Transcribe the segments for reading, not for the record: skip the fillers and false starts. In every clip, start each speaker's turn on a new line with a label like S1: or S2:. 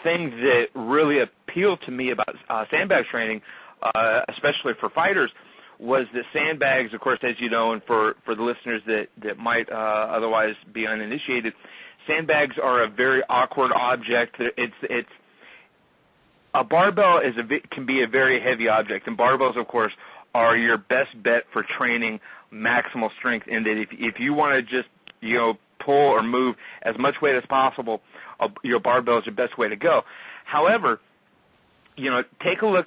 S1: thing that really appealed to me about sandbag training, especially for fighters, was that sandbags, of course, as you know, and for the listeners that might otherwise be uninitiated, sandbags are a very awkward object. It's a barbell can be a very heavy object, and barbells, of course, are your best bet for training maximal strength. In that, if you want to just pull or move as much weight as possible, your barbell is the best way to go. However, take a look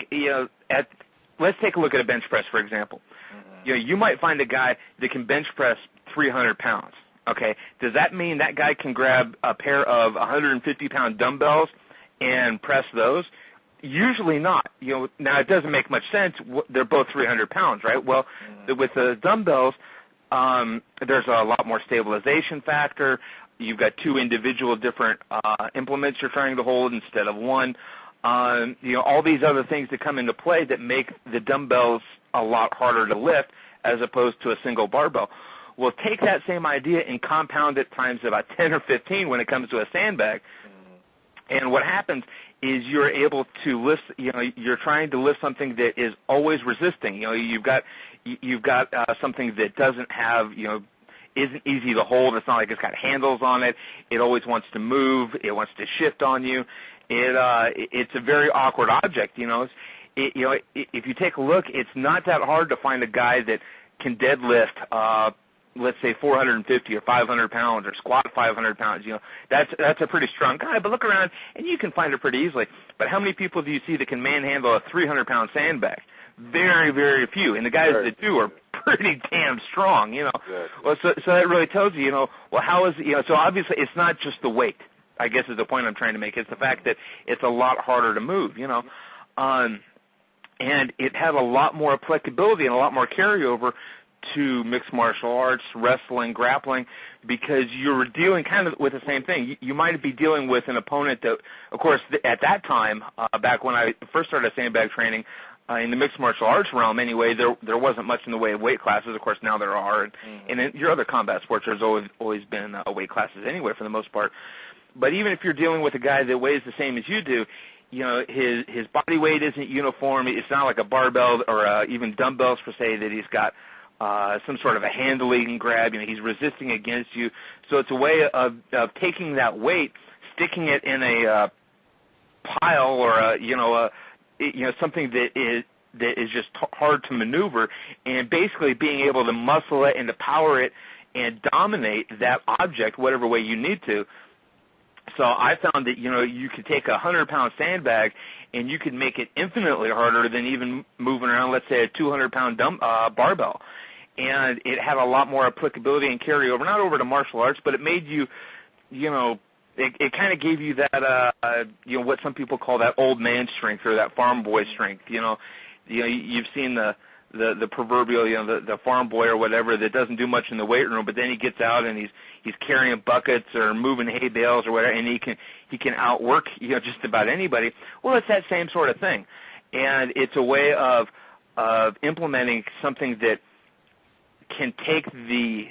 S1: let's take a look at a bench press, for example. Mm-hmm. You might find a guy that can bench press 300 pounds. Okay, does that mean that guy can grab a pair of 150-pound dumbbells and press those? Usually not. Now it doesn't make much sense. They're both 300 pounds, right? Well, with the dumbbells, there's a lot more stabilization factor. You've got two individual different implements you're trying to hold instead of one. All these other things that come into play that make the dumbbells a lot harder to lift as opposed to a single barbell. Well, take that same idea and compound it times about 10 or 15 when it comes to a sandbag. And what happens is you're able to lift, you're trying to lift something that is always resisting. You've got something that doesn't have, isn't easy to hold. It's not like it's got handles on it. It always wants to move. It wants to shift on you. It's a very awkward object. If you take a look, it's not that hard to find a guy that can deadlift, let's say 450 or 500 pounds, or squat 500 pounds. That's a pretty strong guy. But look around, and you can find it pretty easily. But how many people do you see that can manhandle a 300-pound sandbag? Very, very few. And the guys that do are pretty damn strong.
S2: Exactly.
S1: Well, so that really tells you, well, how is so obviously it's not just the weight, I guess, is the point I'm trying to make. It's the fact that it's a lot harder to move, and it has a lot more applicability and a lot more carryover to mixed martial arts, wrestling, grappling, because you're dealing kind of with the same thing. You might be dealing with an opponent that, of course, at that time, back when I first started sandbag training, in the mixed martial arts realm anyway, there wasn't much in the way of weight classes. Of course, now there are. And in your other combat sports, there's always been weight classes anyway for the most part. But even if you're dealing with a guy that weighs the same as you do, his body weight isn't uniform. It's not like a barbell or even dumbbells per se that he's got some sort of a handle he can grab. He's resisting against you. So it's a way of taking that weight, sticking it in a pile or something that is just hard to maneuver, and basically being able to muscle it and to power it and dominate that object whatever way you need to. So I found that you could take a 100-pound sandbag and you could make it infinitely harder than even moving around, let's say, a 200-pound barbell. And it had a lot more applicability and carryover, not over to martial arts, but it made you, it kind of gave you that, what some people call that old man strength or that farm boy strength. You've seen the proverbial, the farm boy or whatever that doesn't do much in the weight room, but then he gets out and he's carrying buckets or moving hay bales or whatever, and he can outwork just about anybody. Well, it's that same sort of thing, and it's a way of implementing something that can take the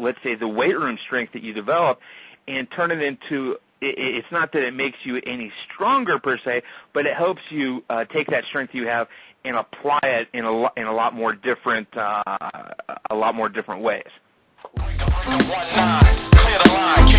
S1: let's say the weight room strength that you develop and turn it into, it's not that it makes you any stronger per se, but it helps you take that strength you have and apply it in a lot more different ways. 1-9, clear the line.